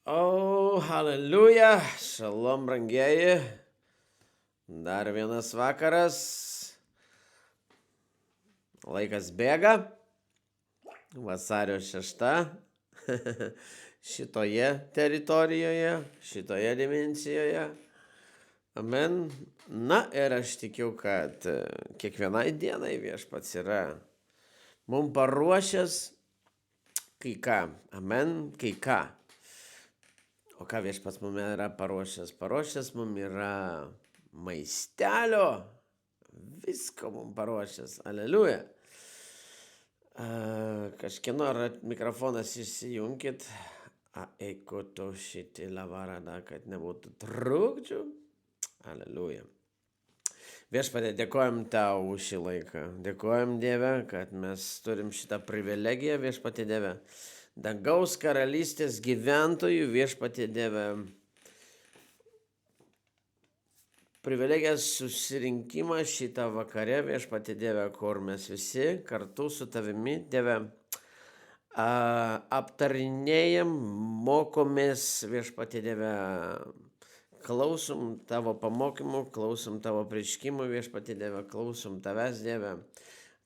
O, halleluja, šalom brangieji, dar vienas vakaras, laikas bėga, vasario 6, šitoje teritorijoje, šitoje dimensijoje, amen. Na ir aš tikiu, kad kiekvienai dienai viešpats yra mums paruošęs kai ką, amen, kai ką. O ką viešpats mums yra paruošęs? Paruošęs mums yra maistelio, visko mums paruošęs, aleliuja. Kažkieno mikrofonas įsijunkit, eiko to šitį lavarada, kad nebūtų trukdžių, aleliuja. Viešpatė, dėkojam tau už šį laiką, dėkojam Dieve, kad mes turim šitą privilegiją, viešpatė Dieve. Dangaus karalystės gyventojų viešpatie Dieve. Privilegijas susirinkimą šitą vakarę viešpatie Dieve, kur mes visi kartu su tavimi, Dieve, aptarinėjam, mokomės viešpatie Dieve, klausom tavo pamokymų, klausom tavo prieškimų viešpatie Dieve, klausom tavęs Dieve.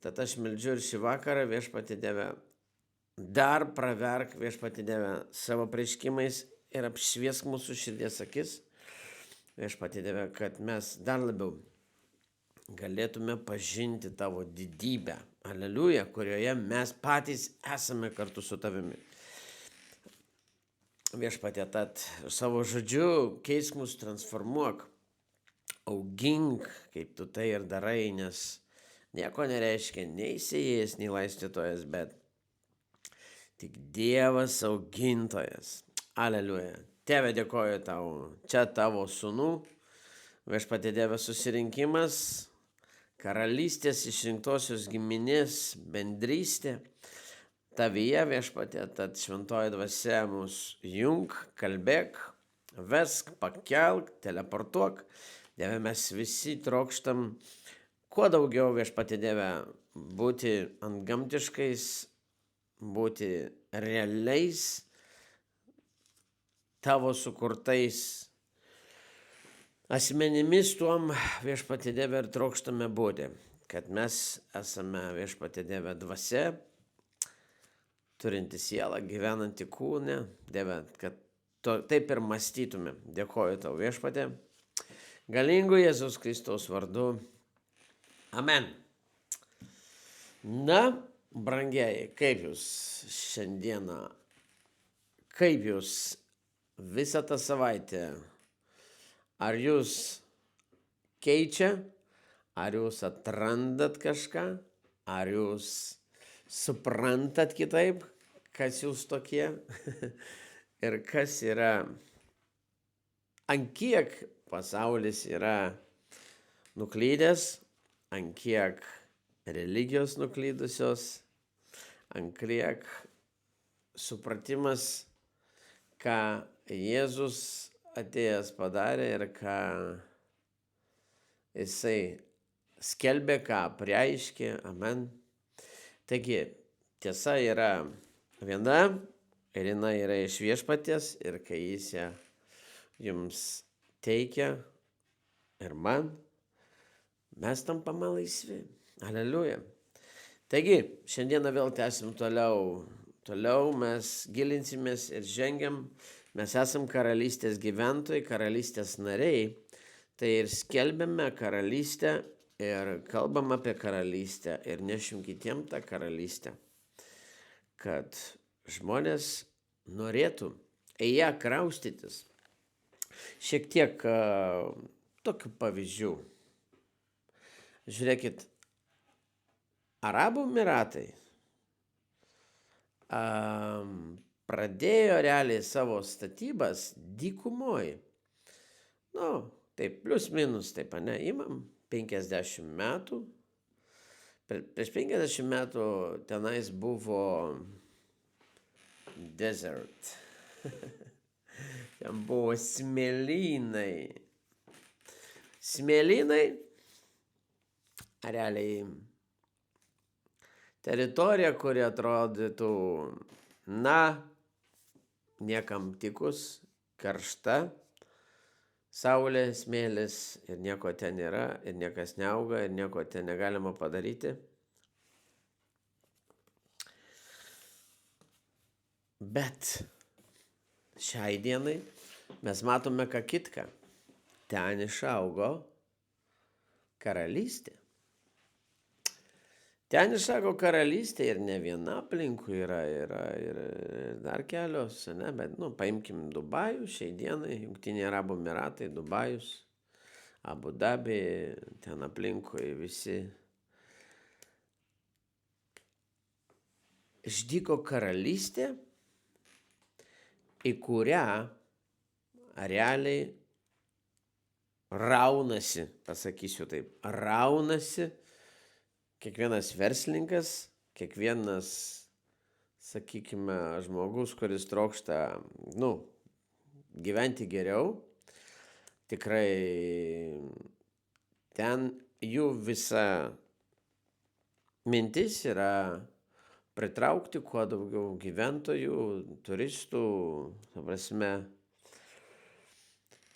Tad aš meldžiu ir šį vakarą viešpatie Dieve. Dar praverk viešpatį Dieve savo prieškimais ir apšviesk mūsų širdies akis, viešpatį Dieve, kad mes dar labiau galėtume pažinti tavo didybę, aleliuja, kurioje mes patys esame kartu su tavimi. Viešpatė, tad savo žodžiu keisk mus, transformuok, augink, kaip tu tai ir darai, nes nieko nereiškia nei sėjėjas, nei laistytojas, bet tik Dievas augintojas. Aleliuja. Tėve, dėkoju tau. Čia tavo sūnų, viešpatie Dieve susirinkimas, karalystės išrinktosios giminės bendrystė. Tavyje, viešpatie, tad šventoji dvasia mus jung, kalbėk, vesk, pakelk, teleportuok. Dieve, mes visi trokštam kuo daugiau, viešpatie Dieve, būti antgamtiškais, būti realiais tavo sukurtais asmenimis tuom viešpatie Dieve ir trokštame būti, kad mes esame viešpatie Dieve dvasia, turinti sielą, gyvenanti kūne, Dieve, kad taip ir mąstytume. Dėkoju tau viešpatie, galingu Jėzus Kristaus vardu. Amen. Na, brangieji, kaip jūs šiandieną, kaip jūs visą tą savaitę, ar jūs keičia, ar jūs atrandat kažką, ar jūs suprantat kitaip, kas jūs tokie ir kas yra, ant kiek pasaulis yra nuklydęs, ant kiek religijos nuklydusios, ant kiek supratimas, ką Jėzus atėjęs padarė ir ką jisai skelbė, ką priaiškė. Amen. Taigi, tiesa yra viena ir jinai yra iš viešpaties ir kai jis ją jums teikia ir man, mes tampame laisvi. Aleliuja. Taigi, šiandieną vėl tęsim toliau. Toliau mes gilinsimės ir žengiam. Mes esam karalystės gyventojai, karalystės nariai. Tai ir skelbiame karalystę ir kalbam apie karalystę ir nešim kitiem tą karalystę. Kad žmonės norėtų į ją kraustytis. Šiek tiek tokių pavyzdžių. Žiūrėkit, Arabų Emiratai pradėjo realiai savo statybas dykumoj. Nu, taip, plius minus, taip, ne, imam 50 metų. Prieš 50 metų tenais buvo desert. Ten buvo smėlynai. Smėlynai, realiai, teritorija, kuri atrodytų, na, niekam tikus, karšta, saulė, smėlis ir nieko ten nėra, ir niekas neauga, ir nieko ten negalima padaryti. Bet šiai dienai mes matome ką kitką. Ten išaugo karalystė. Ten išaugo karalystė ir ne viena aplinkui yra ir dar kelios, ne, bet, paimkim Dubajų, šiai dienai, Jungtiniai Arabų Emiratai, Dubajus, Abu Dabi, ten aplinkui visi. Išdygo karalystė, į kurią realiai raunasi, pasakysiu taip, raunasi kiekvienas verslininkas, kiekvienas, sakykime, žmogus, kuris trokšta, gyventi geriau, tikrai ten jų visa mintis yra pritraukti kuo daugiau gyventojų, turistų,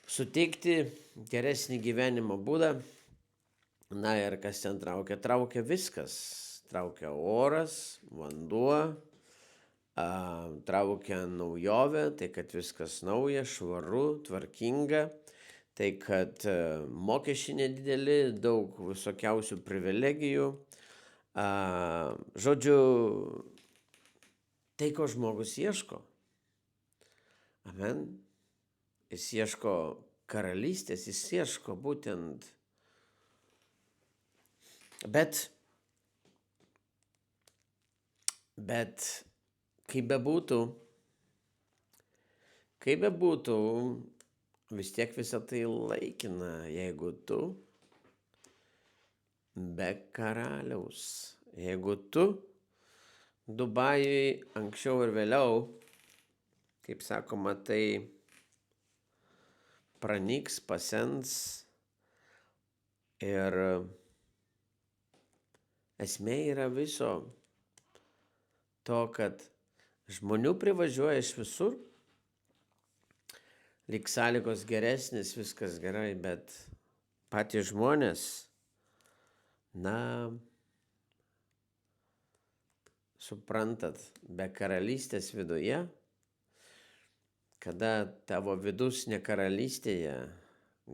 suteikti geresnį gyvenimo būdą. Na ir kas ten traukia? Traukia viskas. Traukia oras, vanduo, traukia naujovė, tai kad viskas nauja, švaru, tvarkinga, tai kad mokesčiai nedideli, daug visokiausių privilegijų. Žodžiu, tai ko žmogus ieško. Amen. Jis ieško karalystės, jis ieško būtent. Bet kaip bebūtų, vis tiek visą tai laikina, jeigu tu be karaliaus. Jeigu tu Dubajui anksčiau ir vėliau, kaip sakoma, tai pranyks, pasens ir esmė yra viso to, kad žmonių privažiuoja iš visur, lyg sąlygos geresnis, viskas gerai, bet patys žmonės, suprantat, be karalystės viduje, kada tavo vidus ne karalystėje,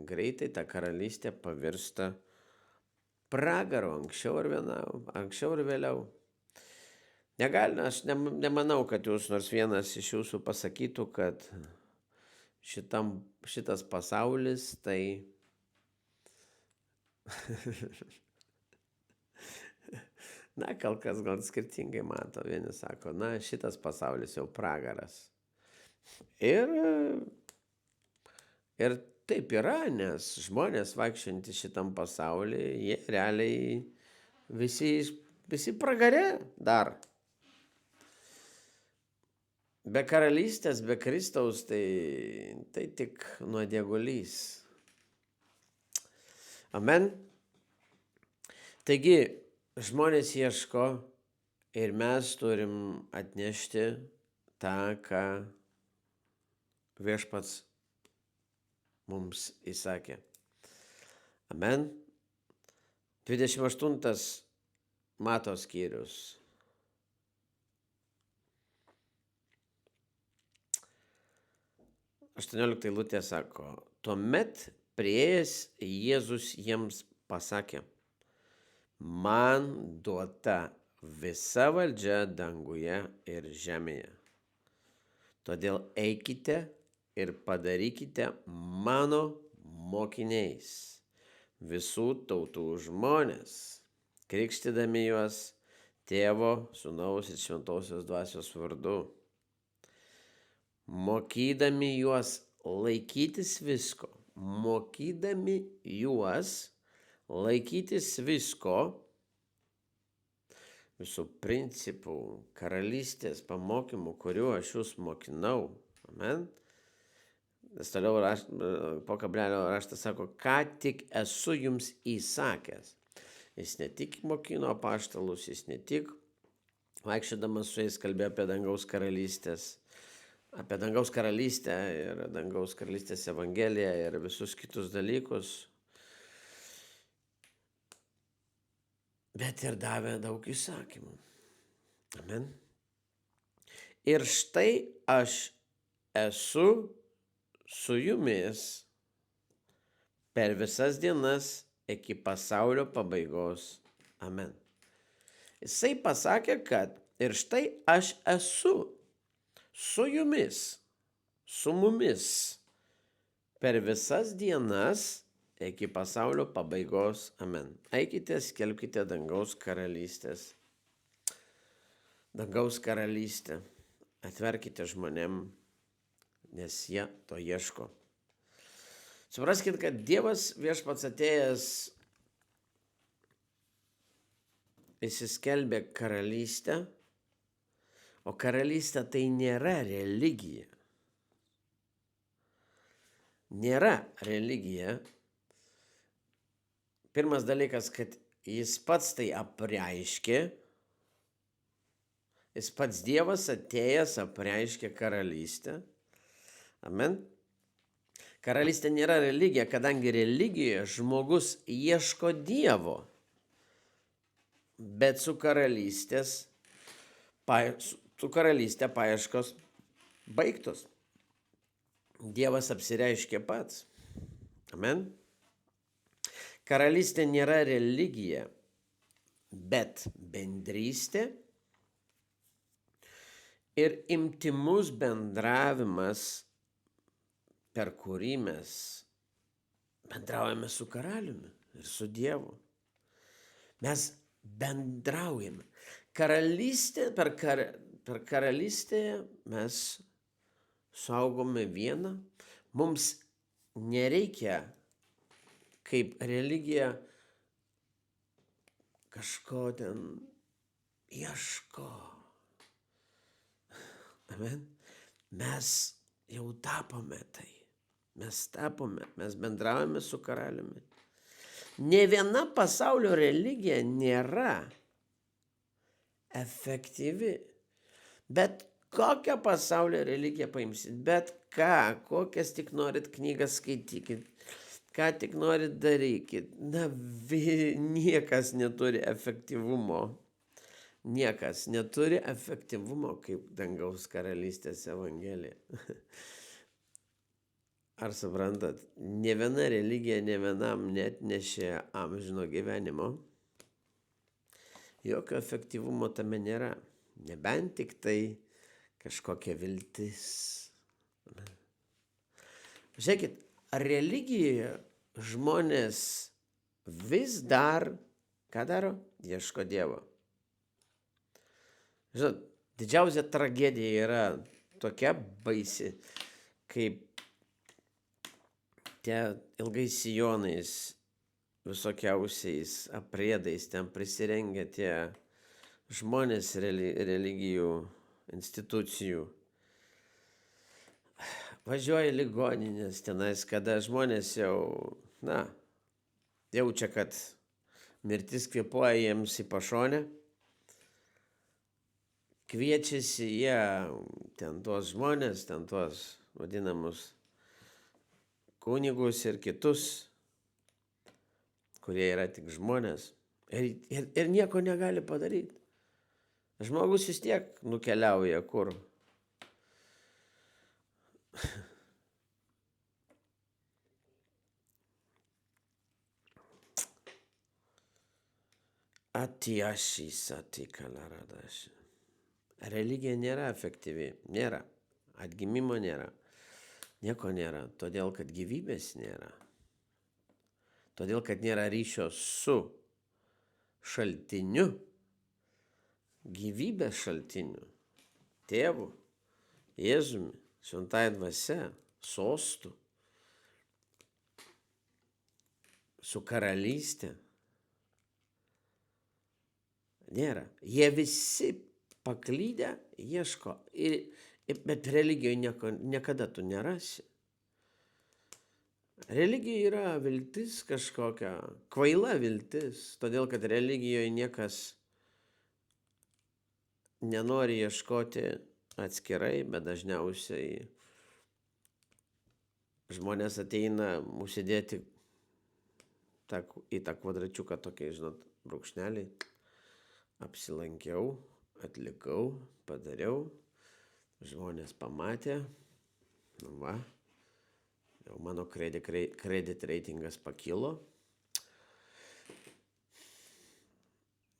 greitai ta karalystė pavirsta pragaro anksčiau ir vėliau. Aš nemanau, kad jūs nors vienas iš jūsų pasakytų, kad šitas pasaulis tai kol kas gal skirtingai mato. Vieni sako, šitas pasaulis jau pragaras. Ir taip yra, nes žmonės vaikščiantys šitam pasaulyje, jie realiai visi pragare dar. Be karalystės, be Kristaus, tai tik nuodėgulys. Amen. Taigi, žmonės ieško ir mes turim atnešti tą, ką Viešpats mums įsakė. Amen. 28 Mato skyrius. Aštuoniolikta eilutė sako, tuomet priėjęs Jėzus jiems pasakė, man duota visa valdžia danguje ir žemėje. Todėl eikite ir padarykite mano mokiniais visų tautų žmonės, krikštydami juos Tėvo, Sūnaus ir Šventosios Dvasios vardu, mokydami juos laikytis visko, visų principų, karalystės pamokymų, kuriuo aš jūs mokinau. Amen. Nes toliau po kablelio raštas sako, ką tik esu jums įsakęs. Jis ne tik mokino apaštalus, jis ne tik vaikščiodamas su jais kalbėjo apie dangaus karalystės apie dangaus karalystę ir dangaus karalystės evangeliją ir visus kitus dalykus, bet ir davė daug įsakymų. Amen. Ir štai aš esu su jumis per visas dienas iki pasaulio pabaigos. Amen. Jisai pasakė, kad ir štai aš esu su jumis, su mumis per visas dienas iki pasaulio pabaigos. Amen. Eikite, skelbkite dangaus karalystę. Atverkite žmonėm, nes jie to ieško. Supraskite, kad Dievas viešpats atėjęs įsiskelbė karalystę, o karalystė tai nėra religija. Nėra religija. Pirmas dalykas, kad jis pats tai apreiškė. Jis pats Dievas atėjęs apreiškė karalystę. Amen. Karalystė nėra religija, kadangi religijoje žmogus ieško Dievo. Bet su karalystė paieškos baigtos. Dievas apsireiškė pats. Amen. Karalystė nėra religija, bet bendrystė ir intymus bendravimas, per kurį mes bendraujame su karaliumi ir su Dievu. Mes bendraujame. Per karalystėje mes saugome vieną. Mums nereikia kaip religija kažko ten ieško. Amen. Mes jau tapome tai. Mes bendraujame su karaliumi. Nė viena pasaulio religija nėra efektyvi. Bet kokią pasaulio religiją paimsit, bet ką, kokias tik norit knygas skaitykit, ką tik norit darykit. Niekas neturi efektyvumo. Niekas neturi efektyvumo kaip dangaus karalystės evangelija. Ar suprantat, nė viena religija nė vienam neatnešė amžino gyvenimo. Jokio efektyvumo tame nėra. Nebent tik tai kažkokia viltis. Žiūrėkit, ar religijoje žmonės vis dar, ką daro? Ieško Dievo. Žinot, didžiausia tragedija yra tokia baisi, kaip tie ilgais sijonais, visokiausiais apriedais ten prisirengia tie žmonės religijų institucijų. Važiuoja ligoninės tenais, kada žmonės jau, jaučia, kad mirtis kvėpuoja jiems į pašonę. Kviečiasi jie ten tuos žmonės, ten tuos vadinamus kunigus ir kitus, kurie yra tik žmonės. Ir nieko negali padaryti. Žmogus vis tiek nukeliauja kur. Religija nėra efektyvi. Nėra. Atgimimo nėra. Nieko nėra. Todėl, kad gyvybės nėra. Todėl, kad nėra ryšio su šaltiniu. Gyvybės šaltiniu. Tėvu, Jėzumi, šventąja dvasia, sostu, su karalystė. Nėra. Jie visi paklydę ieško. Bet religijoje niekada tu nerasi. Religija yra viltis kažkokia, kvaila viltis, todėl kad religijoje niekas nenori ieškoti atskirai, bet dažniausiai žmonės ateina užsidėti į tą kvadračiuką tokiai, žinot, brūkšneliai. Apsilankiau, atlikau, padariau, žmonės pamatė, va, jau mano credit reitingas pakilo.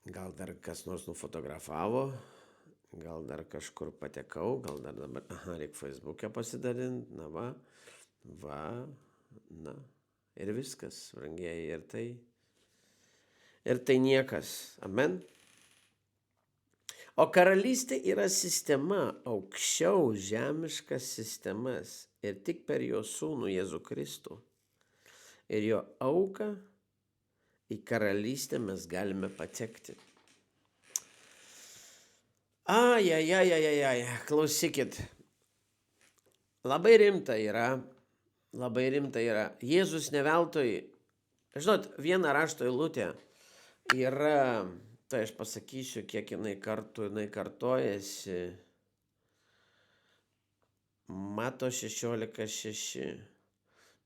Gal dar kas nors nufotografavo, gal dar kažkur patekau, gal dar dabar, reikia Facebook'e pasidalinti, na, ir viskas, brangieji, ir tai niekas, amen. O karalystė yra sistema, aukščiau žemiškas sistemas ir tik per jo sūnų Jėzų Kristų ir jo auką į karalystę mes galime patekti. Klausykit. Labai rimta yra. Jėzus ne veltui, žinot, viena rašto eilutė yra, tai aš pasakysiu, kiek jinai kartojasi. Mato 16:6,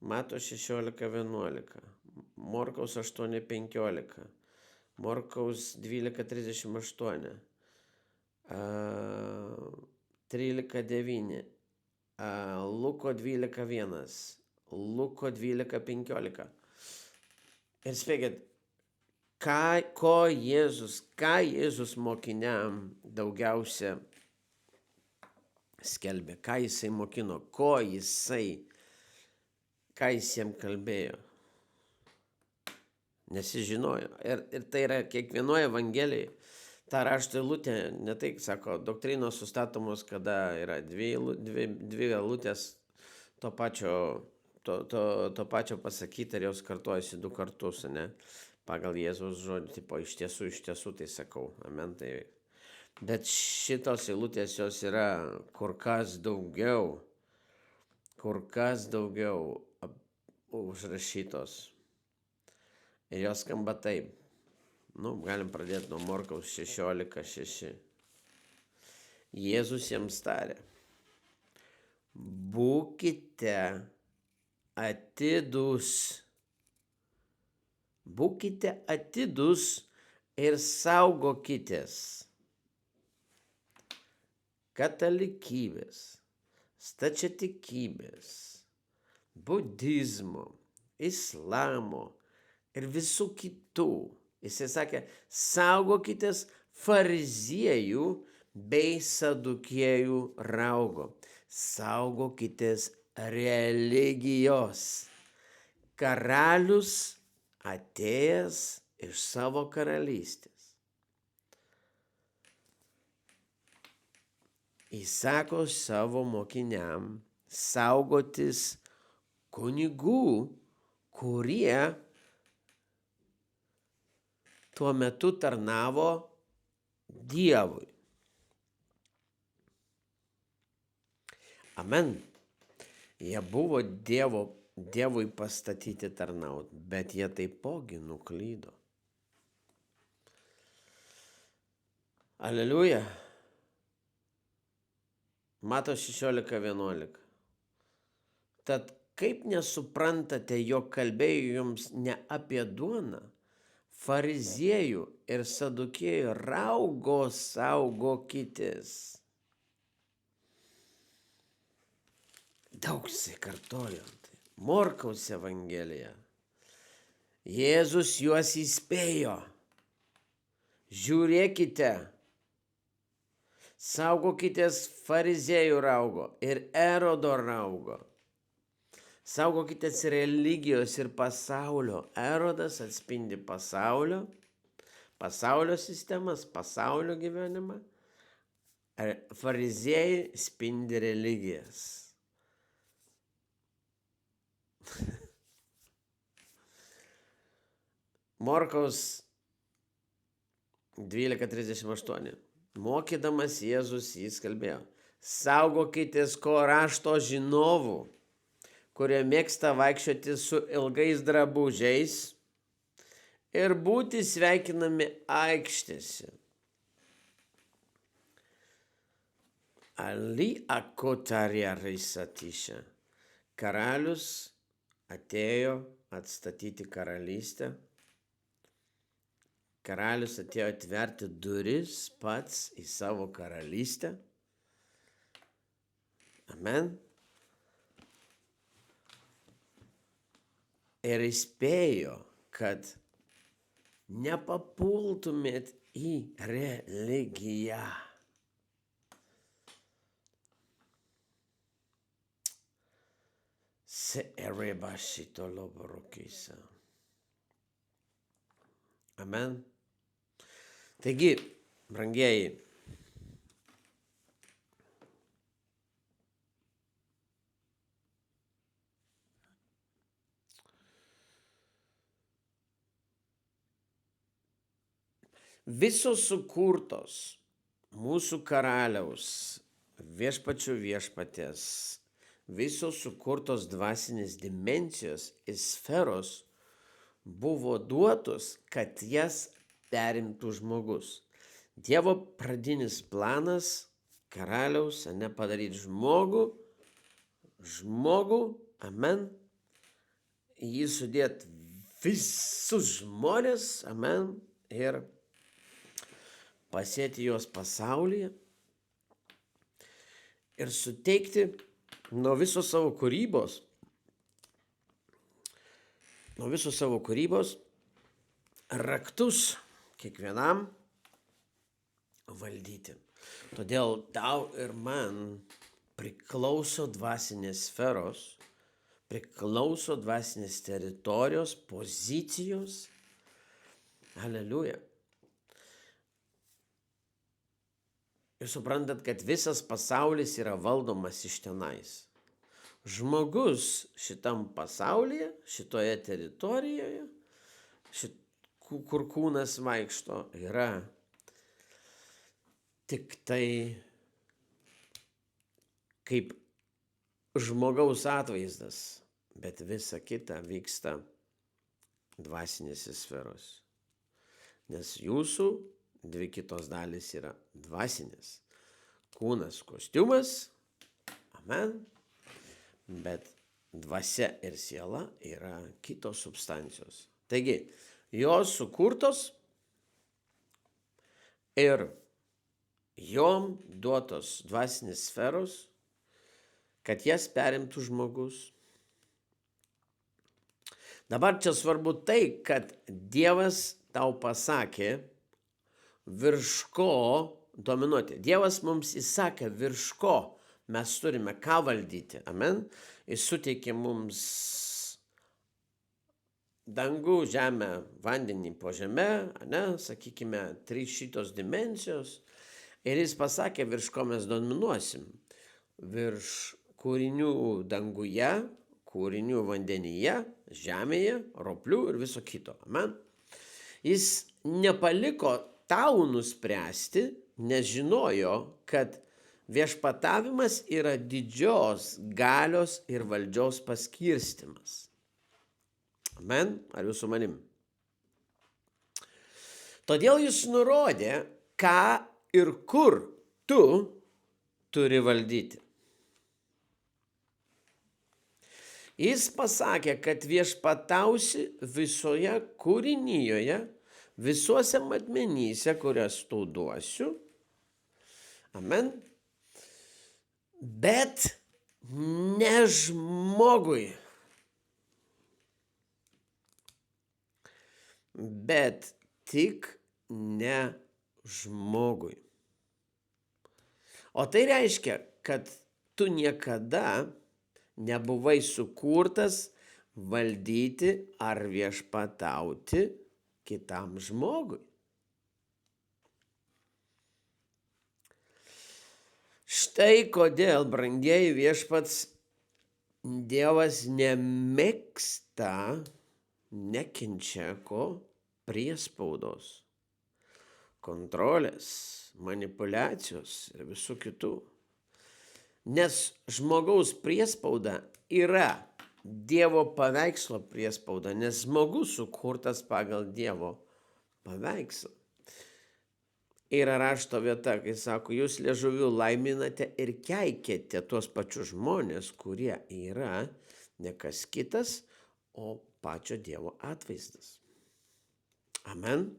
Mato 16:11, Morkaus 8:15, Morkaus 12:38, 13:9, Luko 12:1, Luko 12:15. Ir spėkit, ką Jėzus mokiniam daugiausia skelbė, ką jisai mokino, ką jis jiems kalbėjo. Nesižinojo. Ir tai yra kiekvienoje evangelijoje. Ta rašto eilutė, ne tai, sako, doktrinos sustatomos, kada yra dvi eilutės to pačio pasakyti ir jos kartojasi 2 kartus, ne? Pagal Jėzaus žodį, tipo, iš tiesų, tai sakau, amen. Tai. Bet šitos eilutės jos yra kur kas daugiau užrašytos. Ir jos skamba taip. Galim pradėti nuo Morkaus 16:6. Jėzus jiems tarė: būkite atidūs ir saugokitės katalikybės, stačiatikybės, budizmo, islamo ir visų kitų. Jisai sakė, saugokitės fariziejų bei sadukiejų raugo. Saugokitės religijos. Karalius atėjęs iš savo karalystės. Įsako savo mokiniam saugotis kunigų, kurie tuo metu tarnavo Dievui. Amen. Jie buvo Dievui pastatyti tarnauti, bet jie taipogi nuklydo. Aleliuja. Mato 16:11. Tad kaip nesuprantate, jog kalbėjau jums ne apie duoną, fariziejų ir sadukėjų raugo saugokitės. Daug kartojo. Morkaus evangelija. Jėzus juos įspėjo. Žiūrėkite, saugokitės fariziejų raugo ir Erodo raugo. Saugokitės religijos ir pasaulio. Erodas atspindi pasaulio sistemas, pasaulio gyvenimą. Fariziejai spindi religijas. Morkaus 12:38. Mokydamas Jėzus jis kalbėjo: saugokitės ko rašto žinovų, kurie mėgsta vaikščioti su ilgais drabužiais ir būti sveikinami aikštėse. Ali akotaria reisatisha. Karalius atėjo atstatyti karalystę. Karalius atėjo atverti duris pats į savo karalystę. Amen. Ir įspėjo, kad nepapultumėt į religiją. Se ereba šito loborukisa. Amen. Taigi, brangieji, visos sukurtos mūsų karaliaus, viešpačių viešpatės, visos sukurtos dvasinės dimensijos ir sferos buvo duotos, kad jas perimtų žmogus. Dievo pradinis planas karaliaus, padaryti žmogų, amen, jį sudėt visus žmonės, amen, ir pasėti juos pasaulyje ir suteikti nuo viso savo kūrybos raktus kiekvienam valdyti. Todėl tau ir man priklauso dvasinės sferos, priklauso dvasinės teritorijos, pozicijos. Aleliuja. Jūs suprantat, kad visas pasaulis yra valdomas iš tenais. Žmogus šitam pasaulyje, šitoje teritorijoje, kur kūnas vaikšto, yra tik tai kaip žmogaus atvaizdas, bet visa kita vyksta dvasinėse sferos. Nes jūsų dvi kitos dalys yra dvasinės. Kūnas, kostiumas, amen, bet dvasia ir siela yra kitos substancijos. Taigi, jos sukurtos ir jom duotos dvasinės sferos, kad jas perimtų žmogus. Dabar čia svarbu tai, kad Dievas tau pasakė, virš ko dominuoti. Dievas mums įsakė, virš ko mes turime ką valdyti. Amen. Jis suteikė mums dangų, žemę, vandenį po žemę, sakykime, 3 šitos dimensijos. Ir jis pasakė, virš ko mes dominuosim. Virš kūrinių danguje, kūrinių vandenyje, žemėje, roplių ir viso kito. Amen. Jis nepaliko tau nuspręsti, nes žinojo, kad viešpatavimas yra didžios galios ir valdžios paskirstimas. Amen. Ar jūs su manim? Todėl jis nurodė, ką ir kur tu turi valdyti. Jis pasakė, kad viešpatausi visoje kūrinyjoje, visuose matmenyse, kurias tu duosiu. Amen. Bet ne žmogui. Bet tik ne žmogui. O tai reiškia, kad tu niekada nebuvai sukurtas valdyti ar viešpatauti kitam žmogui. Štai kodėl, brangieji, viešpats Dievas nemėgsta, nekenčia priespaudos, kontrolės, manipuliacijos ir visų kitų. Nes žmogaus priespauda yra Dievo paveikslo priespauda, nes žmogus sukurtas pagal Dievo paveikslą. yra rašto vieta, kai sako, jūs liežuviu laiminate ir keikėte tuos pačius žmonės, kurie yra ne kas kitas, o pačio Dievo atvaizdas. Amen.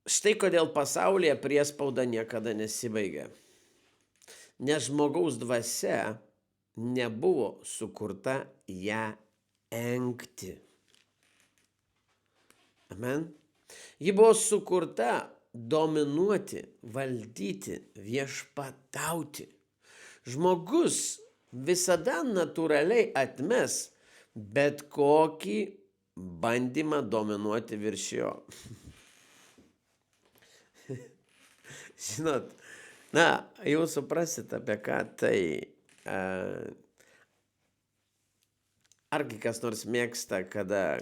Štai kodėl pasaulyje priespauda niekada nesibaigia. Nes žmogaus dvasia nebuvo sukurta ją engti. Amen. Ji buvo sukurta dominuoti, valdyti, viešpatauti. Žmogus visada natūraliai atmes bet kokį bandymą dominuoti virš jo. Žinot, jau suprasit apie ką tai. Argi kas nors mėgsta, kada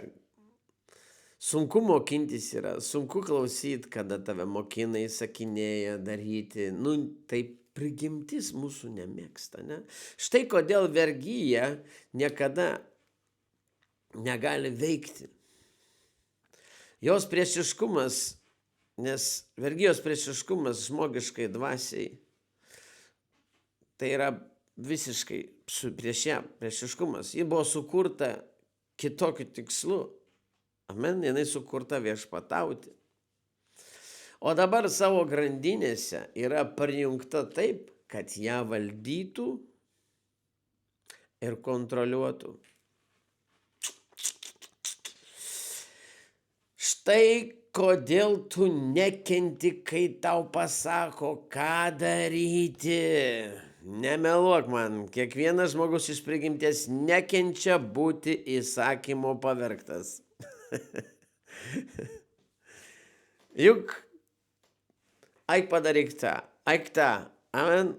sunku mokintis yra, sunku klausyti, kada tave mokina, įsakinėja daryti. Tai prigimtis mūsų nemėgsta, ne? Štai kodėl vergyja niekada negali veikti. Jos priešiškumas, nes vergijos priešiškumas žmogiškai dvasiai, tai yra visiškai prieš ją priešiškumas. Ji buvo sukurta kitokiu tikslu. Amen, jinai sukurta viešpatauti. O dabar savo grandinėse yra prijungta taip, kad ją valdytų ir kontroliuotų. Štai kodėl tu nekenti, kai tau pasako, ką daryti. Nemeluok man, kiekvienas žmogus iš prigimties nekenčia būti įsakymo pavergtas. Juk, eik padaryk tą, eik tą, amen.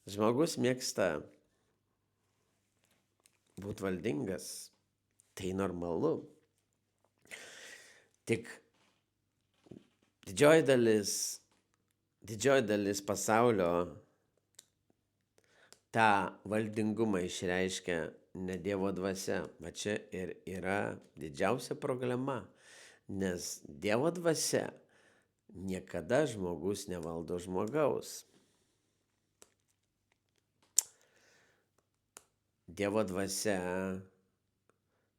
Žmogus mėgsta būti valdingas, tai normalu. Tik didžioji dalis pasaulio tą valdingumą išreiškia ne Dievo dvasia. Va čia ir yra didžiausia problema, nes Dievo dvasia niekada žmogus nevaldo žmogaus. Dievo dvasia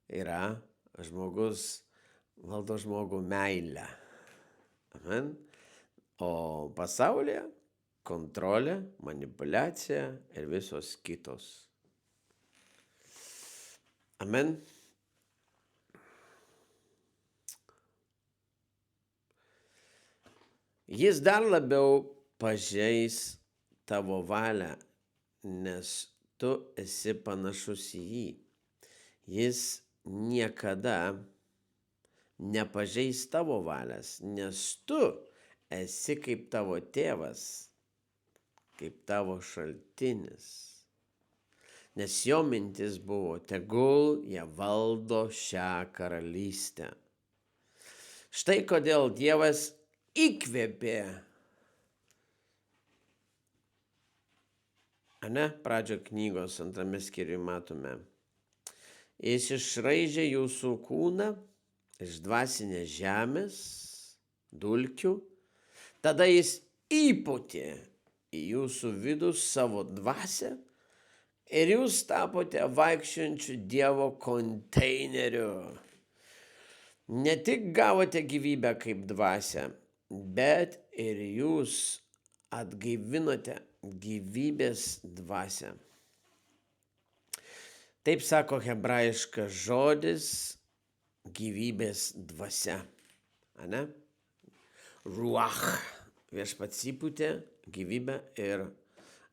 yra žmogus valdo žmogų meilę. Amen. O pasaulyje kontrolė, manipuliacija ir visos kitos. Amen. Jis dar labiau pažeis tavo valią, nes tu esi panašus į jį. Jis niekada nepažeis tavo valias, nes tu esi kaip tavo tėvas, kaip tavo šaltinis. Nes jo mintis buvo, tegul jie valdo šią karalystę. Štai kodėl Dievas įkvėpė. Pradžio knygos 2 skyriuje matome. Jis išraižė jūsų kūną iš dvasinės žemės, dulkių, tada jis įpūtė į jūsų vidų savo dvasią ir jūs tapote vaikščiojančiu Dievo konteineriu. Ne tik gavote gyvybę kaip dvasią, bet ir jūs atgaivinote gyvybės dvasią. Taip sako hebrajiškas žodis gyvybės dvasia. Ruach. Viešpats įpūtė gyvybę ir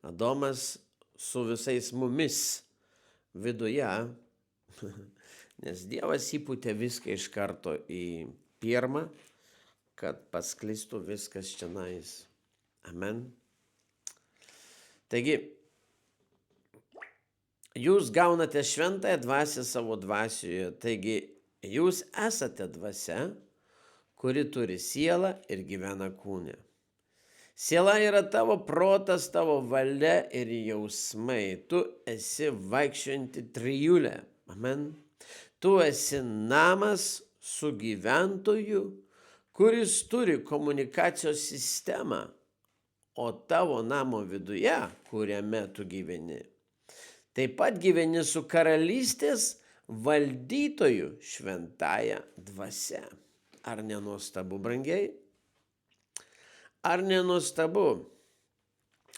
Adomas su visais mumis viduje, nes Dievas įpūtė viską iš karto į pirmą, kad pasklistų viskas čionais. Amen. Taigi, jūs gaunate šventąją dvasią savo dvasioje, taigi jūs esate dvasia, kuri turi sielą ir gyvena kūne. Siela yra tavo protas, tavo valia ir jausmai. Tu esi vaikščiojanti trijulė. Amen. Tu esi namas su gyventoju, kuris turi komunikacijos sistemą, o tavo namo viduje, kuriame tu gyveni, taip pat gyveni su karalystės valdytoju šventąja dvasia. Ar nenuostabu, brangiai? Ar nenuostabu?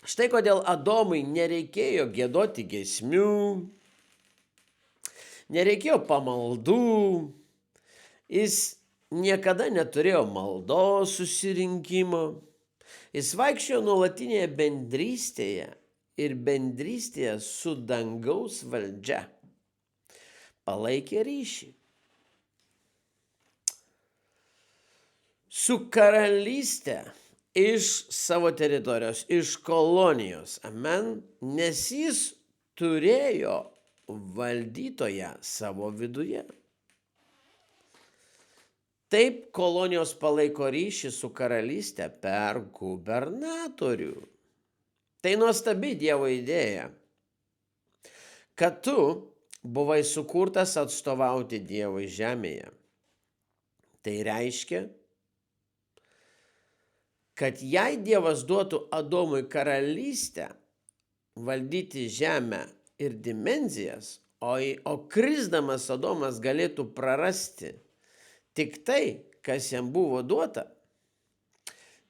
Štai kodėl Adomui nereikėjo giedoti giesmių, nereikėjo pamaldų, jis niekada neturėjo maldos susirinkimo, jis vaikščiojo nuolatinėje bendrystėje ir bendrystėje su dangaus valdžia. Palaikė ryšį su karalystė iš savo teritorijos, iš kolonijos. Amen. Nes jis turėjo valdytoją savo viduje. Taip kolonijos palaiko ryšį su karalystė per gubernatorių. Tai nuostabi Dievo idėja, kad tu buvai sukurtas atstovauti Dievui žemėje. Tai reiškia, kad jei Dievas duotų Adomui karalystę, valdyti žemę ir dimensijas, o krisdamas Adomas galėtų prarasti tik tai, kas jam buvo duota,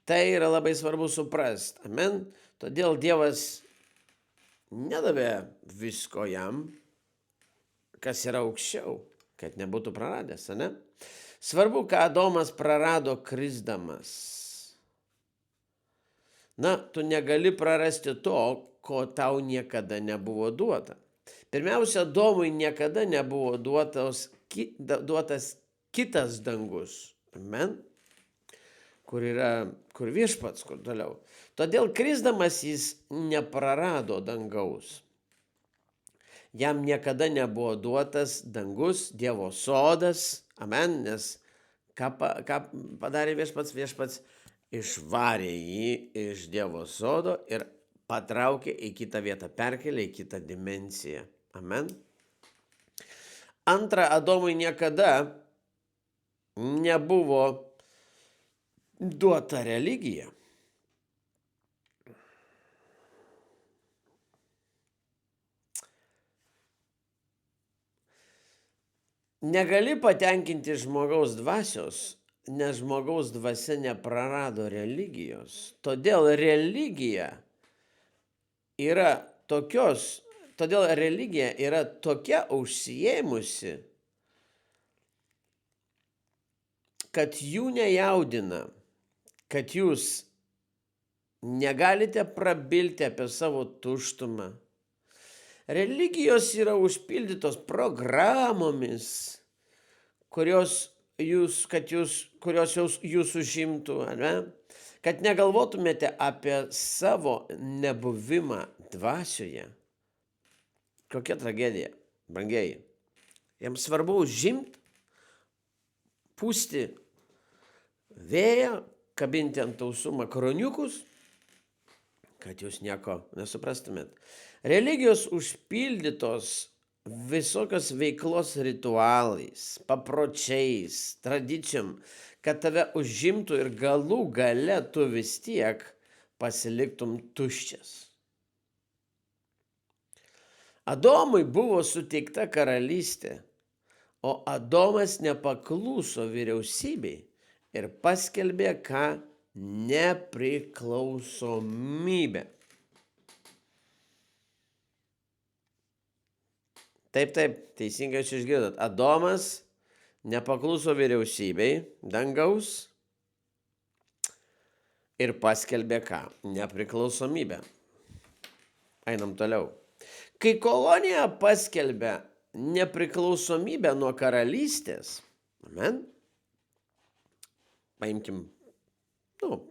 tai yra labai svarbu suprasti. Amen. Todėl Dievas nedavė visko jam, kas yra aukščiau, kad nebūtų praradęs, ne? Svarbu, ką Adomas prarado krisdamas. Na, tu negali prarasti to, ko tau niekada nebuvo duota. Pirmiausia, Adomui niekada nebuvo duotas kitas dangus. Amen. Kur viešpats, kur toliau. Todėl krisdamas jis neprarado dangaus. Jam niekada nebuvo duotas dangus, Dievo sodas. Amen. Nes ką padarė viešpats? Viešpats išvarė jį iš Dievo sodo ir patraukė į kitą vietą, perkelė į kitą dimensiją. Amen. Antra, Adomui niekada nebuvo duota religija. Negali patenkinti žmogaus dvasios, nes žmogaus dvasia neprarado religijos. Todėl religija yra tokia užsiėmusi, kad jų nejaudina, kad jūs negalite prabilti apie savo tuštumą. Religijos yra užpildytos programomis, kurios jūs užimtų, ne? Kad negalvotumėte apie savo nebuvimą dvasioje. Kokia tragedija, brangieji. Jiems svarbu užimti, pūsti vėją, kabinti ant ausų makaroniukus, kad jūs nieko nesuprastumėt. Religijos užpildytos visokios veiklos ritualais, papročiais, tradicijom, kad tave užimtų ir galų gale tu vis tiek pasiliktum tuščias. Adomui buvo suteikta karalystė, o Adomas nepakluso vyriausybei ir paskelbė nepriklausomybę. Taip, teisingai jūs išgirdot. Adomas nepakluso vyriausybei dangaus ir paskelbė nepriklausomybę. Einam toliau. Kai kolonija paskelbė nepriklausomybę nuo karalystės, amen, paimkim,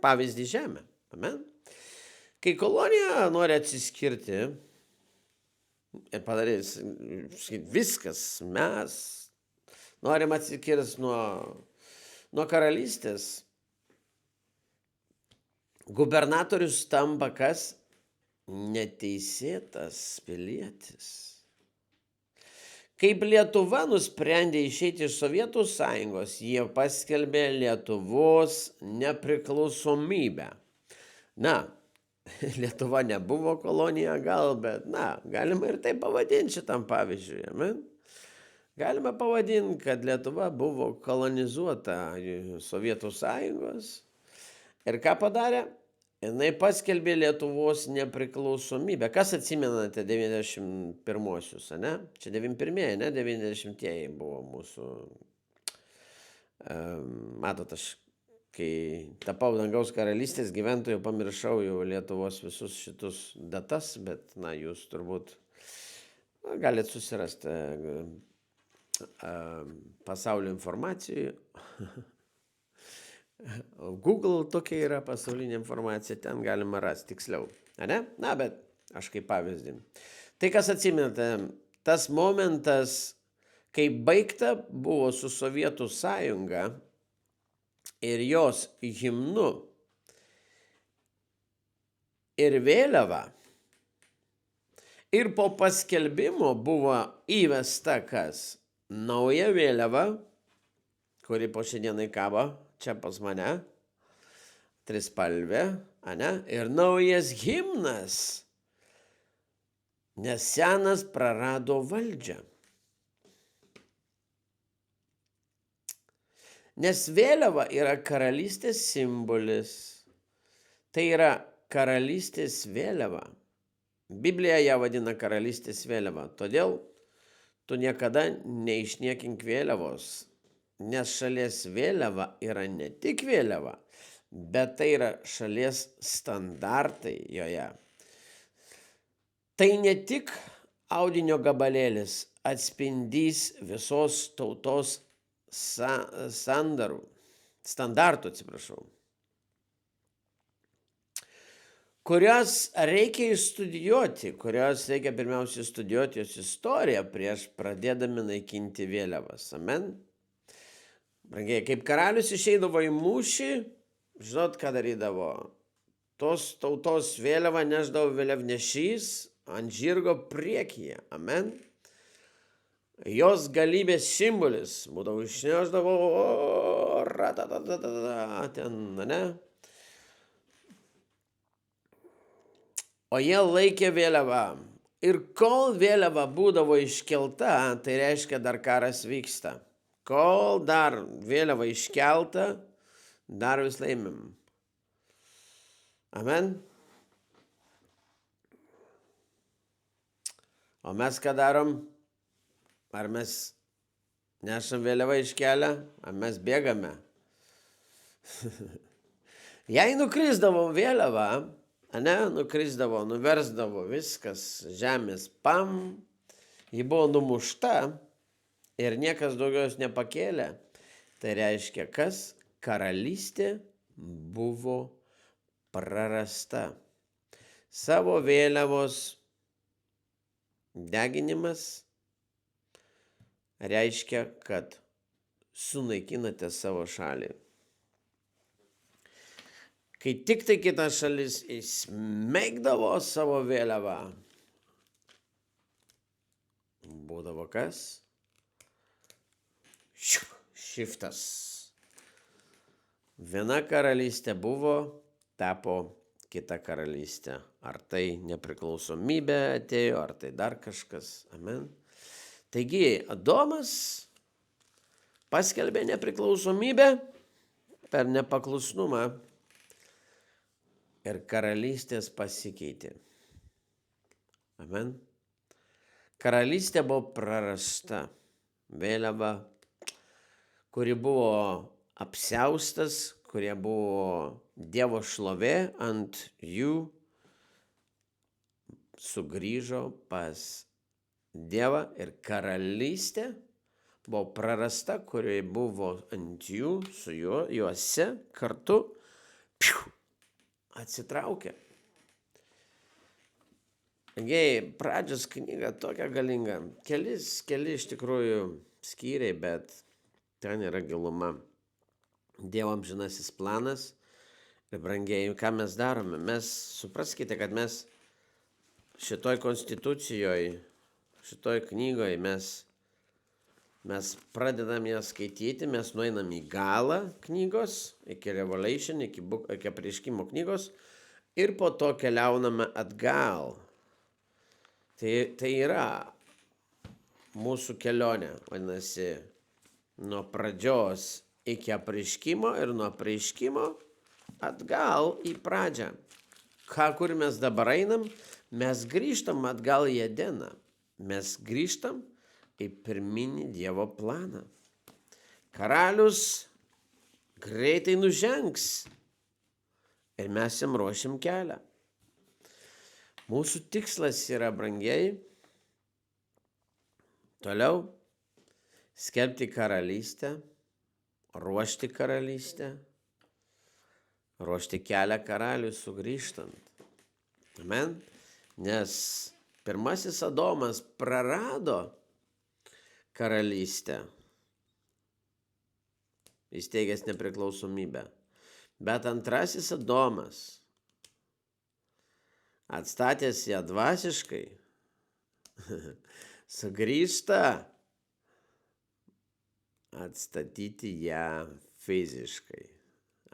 pavyzdį žemę, amen. Kai kolonija nori atsiskirti ir padarys viskas, mes norim atsikirsti nuo karalystės, gubernatorius tampa kas? Neteisėtas pilietis. Kaip Lietuva nusprendė išeiti iš Sovietų sąjungos, jie paskelbė Lietuvos nepriklausomybę. Na, Lietuva nebuvo kolonija gal, bet, galima ir taip pavadinti šitam pavyzdžiui. Amen? Galima pavadinti, kad Lietuva buvo kolonizuota Sovietų sąjungos. Ir ką padarė? Jinai paskelbė Lietuvos nepriklausomybę. Kas atsimenate 91-osius, ne? Čia 91-ieji, ne? 90-ieji buvo mūsų. Matot, aš kai tapau dangaus karalystės gyventojų, pamiršau jau Lietuvos visus šitus datas, bet, jūs turbūt galite susirasti pasaulio informacijų. Google tokia yra pasaulinė informacija, ten galima rasti tiksliau. Ne? Bet aš kaip pavyzdį. Tai kas atsimenate, tas momentas, kai baigta buvo su Sovietų sąjunga ir jos himnu ir vėliava, ir po paskelbimo buvo įvesta kas? Nauja vėliava, kuri po šiandienai kabo čia pas mane, trispalvė, ir naujas himnas, nes senas prarado valdžią. Nes vėliava yra karalystės simbolis, tai yra karalystės vėliava. Biblija ją vadina karalystės vėliava, todėl tu niekada neišniekink vėliavos. Nes šalies vėliava yra ne tik vėliava, bet tai yra šalies standartai joje. Tai ne tik audinio gabalėlis atspindys visos tautos standartų, kurios reikia išstudijuoti, kurios reikia pirmiausia studijuoti jos istoriją prieš pradėdami naikinti vėliavas. Amen. Brangiai, kaip karalius išeidavo į mūšį, žinot, ką darydavo? Tos tautos vėliavą neždavo vėliavnešys ant žirgo priekyje. Amen. Jos galybės simbolis būdavo išneždavo ten, ne? O jie laikė vėliavą. Ir kol vėliava būdavo iškelta, tai reiškia dar karas vyksta. Kol dar vėliava iškelta, dar vis laimim. Amen. O mes ką darom? Ar mes nešam vėliavą iškelę, ar mes bėgame? Jei nukrisdavo vėliavą, nukrisdavo, nuversdavo viskas žemės, ji buvo numušta, ir niekas daugiau jos nepakėlė, tai reiškia, kas? Karalystė buvo prarasta. Savo vėliavos deginimas reiškia, kad sunaikinate savo šalį. Kai tik tai kita šalis įsmeigdavo savo vėliavą, būdavo kas? Šiftas. Viena karalystė buvo, tapo kita karalystė. Ar tai nepriklausomybė atėjo, ar tai dar kažkas. Amen. Taigi, Adomas paskelbė nepriklausomybę per nepaklusnumą ir karalystės pasikeitė. Amen. Karalystė buvo prarasta. Vėliava, kuri buvo apsiaustas, kurie buvo Dievo šlovė ant jų, sugrįžo pas Dievą ir karalystė buvo prarasta, kurioje buvo ant jų, su juose kartu atsitraukė. Pradžios knyga tokia galinga. Keli iš tikrųjų skyriai, bet ten yra giluma. Dievo amžinasis planas Ir brangieji, ką mes darome? Mes, supraskite, kad mes šitoj konstitucijoje, šitoj knygoje mes pradedam ją skaityti, mes nueinam į galą knygos, iki Revelation, iki apreiškimo knygos ir po to keliauname atgal. Tai yra mūsų kelionė, vadinasi, nuo pradžios iki apreiškimo ir nuo apreiškimo atgal į pradžią. Kur mes dabar einam? Mes grįžtam atgal į Edeną. Mes grįžtam į pirminį Dievo planą. Karalius greitai nužengs ir mes jam ruošiam kelią. Mūsų tikslas yra, brangieji, toliau skelbti karalystę, ruošti karalystę, ruošti kelią karaliui sugrįžtant. Amen. Nes pirmasis Adomas prarado karalystę, įsteigęs nepriklausomybę. Bet antrasis Adomas, atstatęs ją dvasiškai, sugrįžta atstatyti ją fiziškai.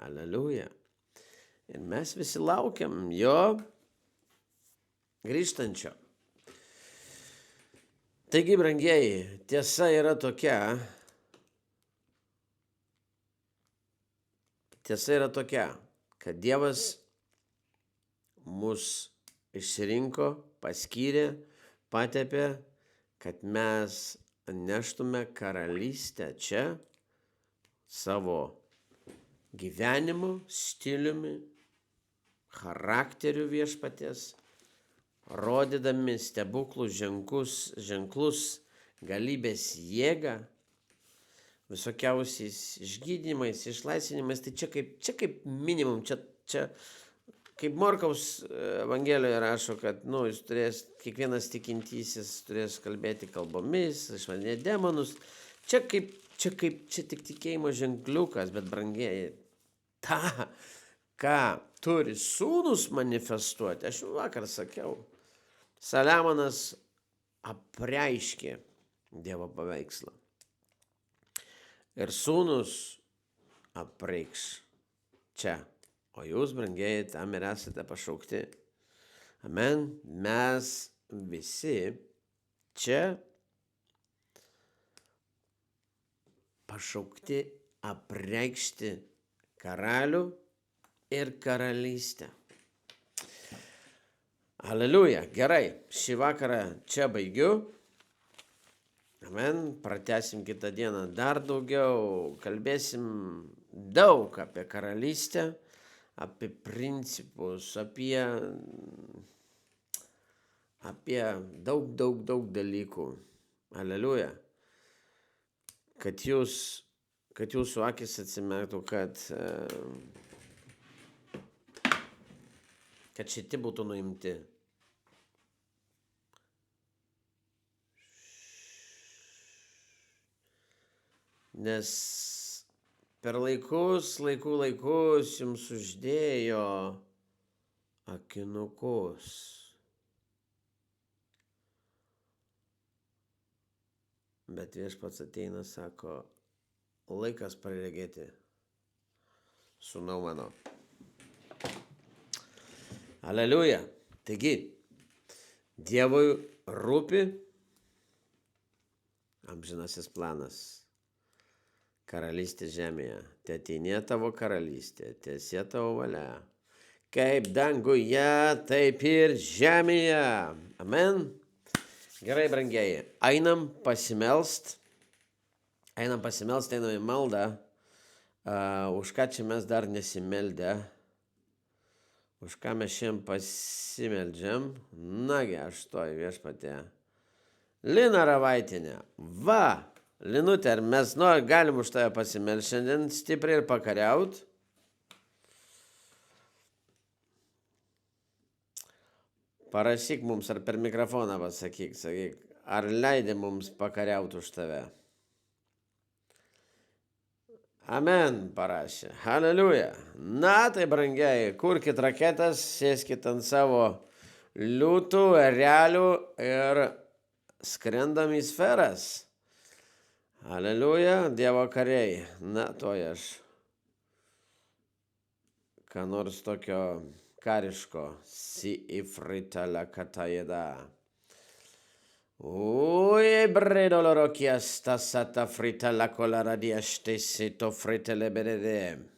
Aleliuja. Ir mes visi laukiam jo grįžtančio. Taigi, brangieji, tiesa yra tokia, kad Dievas mus išsirinko, paskyrė, patepė, kad mes neštume karalystę čia savo gyvenimu, stiliumi, charakteriu viešpaties, rodydami stebuklus, ženklus, galybės jėgą, visokiausiais išgydymais, išlaisvinimais. Tai čia kaip minimum, čia kaip Morkaus Evangelijoje rašo, kad jis turės, kiekvienas tikintysis turės kalbėti kalbomis, išvarinėti demonus. Čia tik tikėjimo ženkliukas, bet brangieji, ką turi sūnus manifestuoti. Aš vakar sakiau, Saliamonas apreiškė Dievo paveikslą. Ir sūnus apreikš čia. O jūs, brangieji, tam ir esate pašaukti. Amen. Mes visi čia pašaukti apreikšti karalių ir karalystę. Aleliuja. Gerai, šį vakarą čia baigiu. Amen. Pratęsim kitą dieną dar daugiau. Kalbėsim daug apie karalystę, apie principus, apie daug dalykų. Aleliuja. Kad jūsų akis atsimerktų, kad šiti būtų nuimti. Nes per laikus jums uždėjo akinukus. Bet viešpats ateina, sako, laikas praregėti, sūnau mano. Aleliuja. Taigi, Dievui rūpi amžinasis planas. Karalystė žemėje. Teateinė tavo karalystė, tiesie tavo valia. Kaip danguje, taip ir žemėje. Amen. Gerai, brangieji. Einam pasimelst, einam į maldą. Už ką čia mes dar nesimeldę? Už ką mes šiandien pasimeldžiam? Nagi, aš toj viešpatė. Lina Ravaitinė. Va! Linutė, ar mes galim už tave pasimelsti šiandien stipriai ir pakariaut? Parašyk mums, ar per mikrofoną pasakyk, ar leidė mums pakariaut už tave? Amen parašė. Haleliuja. Na, tai brangiai, kurkit raketas, sėskit ant savo liūtų, erelių ir skrendam į sferas. Haleliuja, Dievo kariai. Na, tuoj aš ką nors tokio kariško. Si ifritala katajeda. Ui, bredoloro chiesta sata frita la colara di astesito fritele benede.